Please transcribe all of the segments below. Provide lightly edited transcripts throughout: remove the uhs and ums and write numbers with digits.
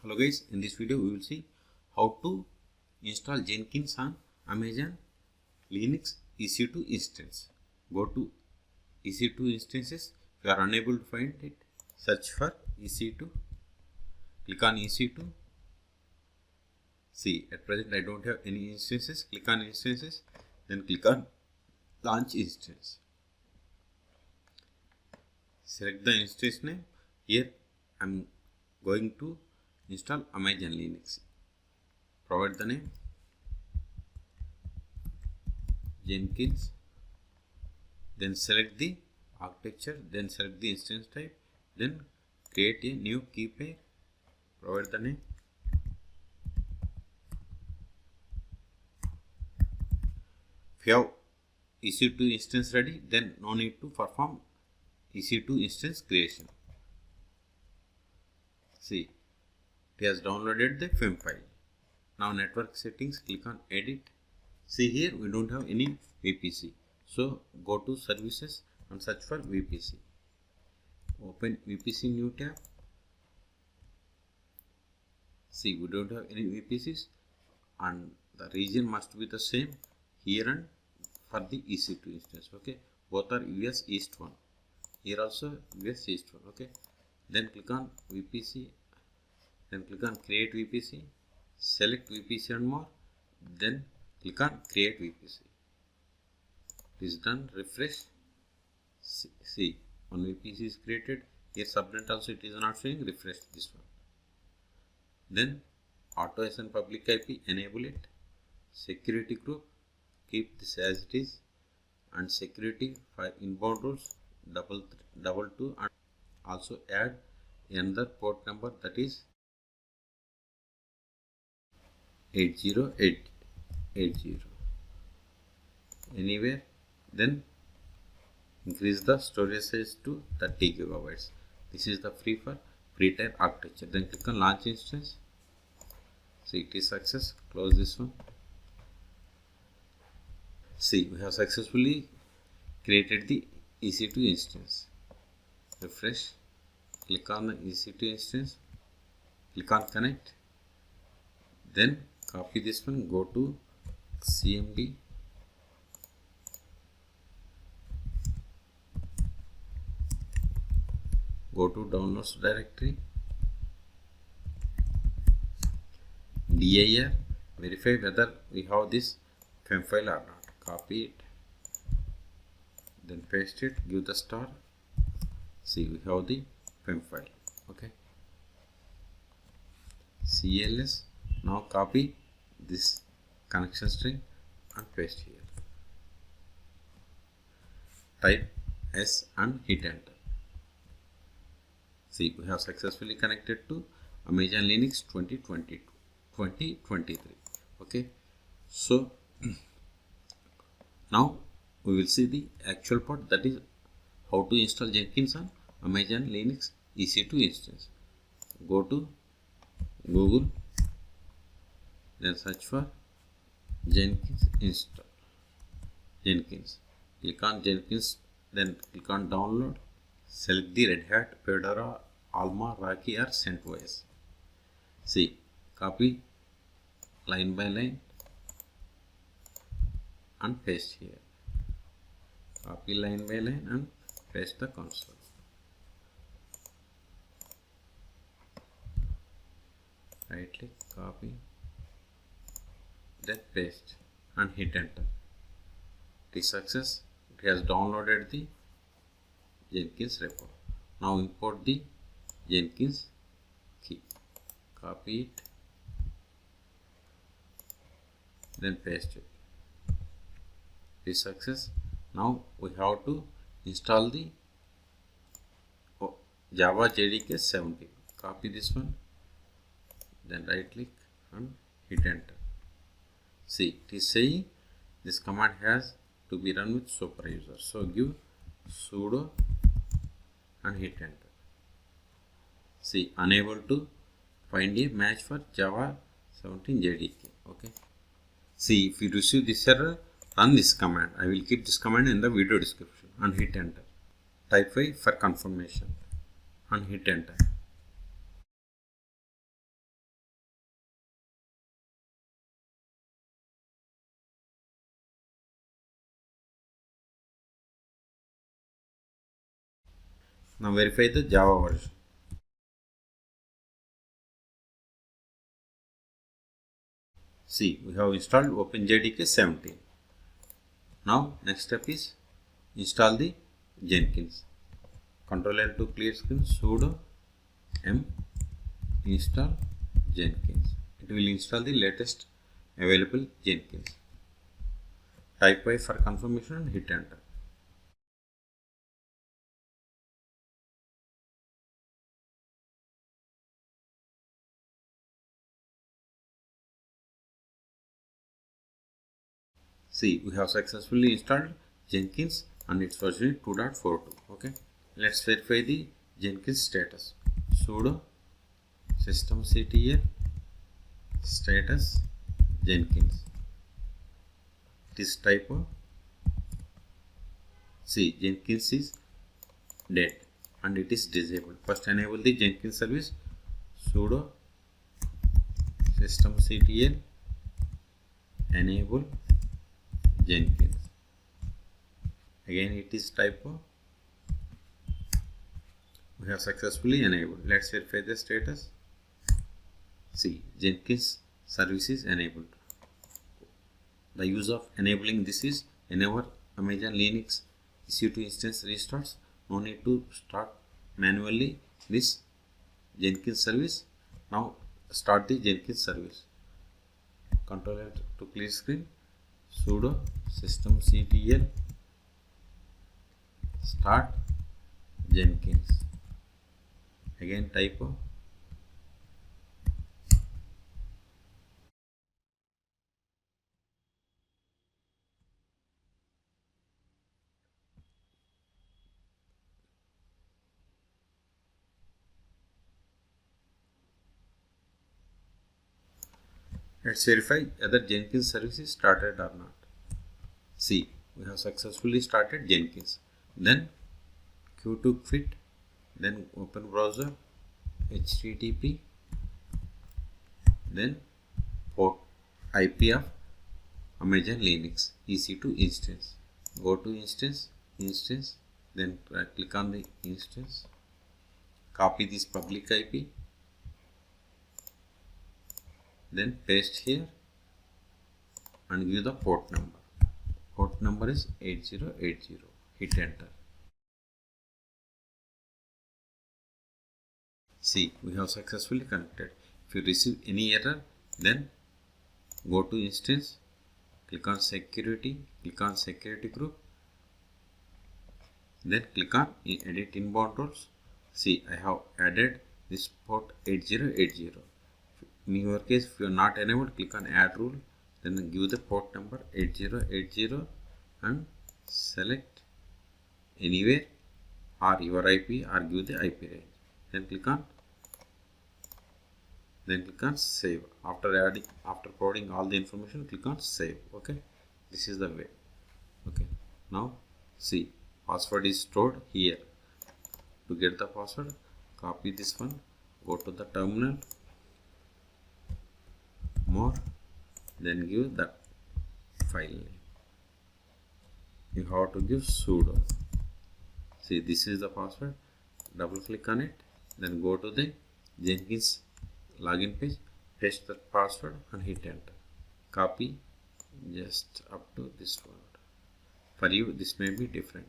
Hello guys, in this video we will see how to install Jenkins on Amazon Linux EC2 instance. Go to EC2 instances. If you are unable to find it, search for EC2. Click on EC2. See, at present I don't have any instances. Click on instances, then click on launch instance. Select the instance name. Here I am going to install Amazon Linux. Provide the name Jenkins, then select the architecture, then select the instance type, then create a new key pair. Provide the name. If you have EC2 instance ready, then no need to perform EC2 instance creation. See, it has downloaded the FIM file. Now network settings, click on edit. See, here we don't have any VPC. So go to services and search for VPC. Open VPC new tab. See, we don't have any VPCs and the region must be the same here and for the EC2 instance. Okay, both are US East 1. Here also US East 1. Okay, then click on VPC. Then click on create VPC, select VPC and more, then click on create VPC. It is done, refresh. See, one VPC is created. Here subnet also it is not showing, refresh this one. Then auto SN public IP, enable it. Security group, keep this as it is, and security for inbound rules, double two, and also add another port number, that is 80880 anywhere. Then increase the storage size to 30 gigabytes. This is the free tier architecture. Then click on launch instance. See, it is success. Close this one. See, we have successfully created the EC2 instance. Refresh. Click on the EC2 instance. Click on connect. Then copy this one, go to CMD, go to downloads directory, dir, verify whether we have this FIM file or not. Copy it, then paste it, give the star. See, we have the FIM file. Okay, CLS. Now copy this connection string and paste here. Type S and hit enter. See, we have successfully connected to Amazon Linux 2023. Okay, so now we will see the actual part, that is how to install Jenkins on Amazon Linux EC2 instance. Go to Google, then search for Jenkins install. Jenkins. Click on Jenkins, then click on download. Select the Red Hat, Fedora, Alma, Rocky or CentOS. See, copy line by line and paste here. Copy line by line and paste the console. Right click, copy, then paste and hit enter. It is success. It has downloaded the Jenkins repo. Now import the Jenkins key. Copy it, then paste it. It is success. Now we have to install the Java JDK 17. Copy this one, then right click and hit enter. See, it is saying this command has to be run with superuser. So give sudo and hit enter. See, unable to find a match for Java 17 JDK. Okay. See, if you receive this error, run this command. I will keep this command in the video description and hit enter. Type 5 for confirmation and hit enter. Now verify the Java version. See, we have installed OpenJDK 17. Now next step is install the Jenkins. Ctrl L to clear screen, sudo m install Jenkins. It will install the latest available Jenkins. Type Y for confirmation and hit enter. See, we have successfully installed Jenkins and its version 2.42. Okay, let's verify the Jenkins status. Sudo systemctl status Jenkins. It is typo. See, Jenkins is dead and it is disabled. First enable the Jenkins service. Sudo systemctl enable Jenkins. Again it is typo. We have successfully enabled. Let's verify the status. See, Jenkins service is enabled. The use of enabling this is whenever Amazon Linux EC2 instance restarts, no need to start manually this Jenkins service. Now start the Jenkins service. Ctrl L to clear screen. Sudo systemctl start Jenkins. Again typo. Let's verify whether Jenkins service is started or not. See, we have successfully started Jenkins. Then Q to quit, then open browser, HTTP, then port IP of Amazon Linux EC2 instance. Go to instance, then click on the instance, copy this public IP, then paste here and give the port number. Port number is 8080. Hit enter. See, we have successfully connected. If you receive any error, then go to instance, click on security, click on security group, then click on edit inbound roles. See, I have added this port 8080. In your case, if you are not enabled, click on add rule, then give the port number 8080 and select anywhere or your IP or give the IP range. Then click on save. After providing all the information, click on save. Okay, this is the way. Okay, now see, password is stored here. To get the password, copy this one, go to the terminal, more, then give the file name. You have to give sudo. See, this is the password. Double click on it, then go to the Jenkins login page, paste the password and hit enter. Copy just up to this one. For you, this may be different.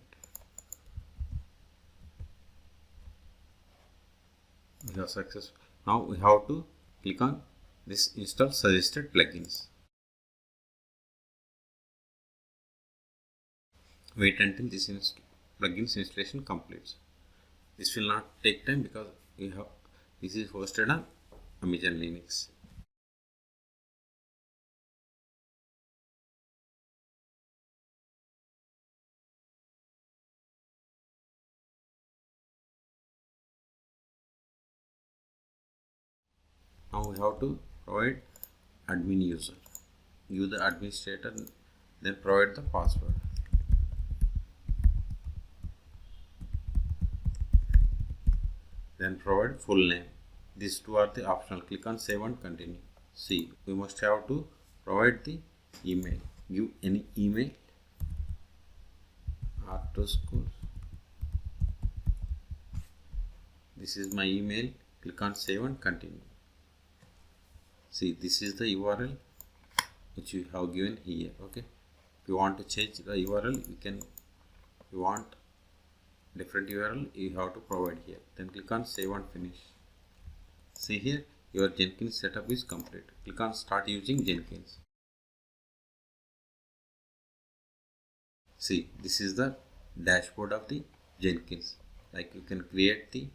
We have success. Now we have to click on this install suggested plugins. Wait until this plugins installation completes. This will not take time because this is hosted on Amazon Linux. Now we have to provide admin user. Give the administrator, then provide the password. Then provide full name. These two are the optional. Click on save and continue. See, we must have to provide the email. Give any email. R2schools This is my email. Click on save and continue. See, this is the URL which you have given here. Okay, if you want to change the URL, you can. If you want different URL, you have to provide here. Then click on save and finish. See here, your Jenkins setup is complete. Click on start using Jenkins. See, this is the dashboard of the Jenkins. Like, you can create the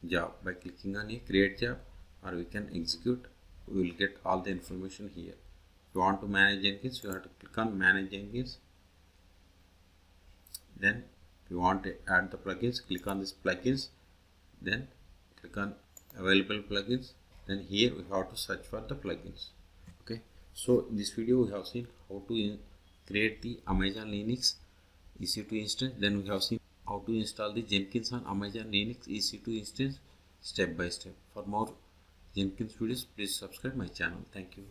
job by clicking on a create job, or we can execute. We will get all the information here. If you want to manage Jenkins, you have to click on manage Jenkins. Then if you want to add the plugins, click on this plugins, then click on available plugins. Then here we have to search for the plugins. Okay, so in this video we have seen how to create the Amazon Linux EC2 instance. Then we have seen how to install the Jenkins on Amazon Linux EC2 instance step by step. For more Jenkins videos, please subscribe my channel. Thank you.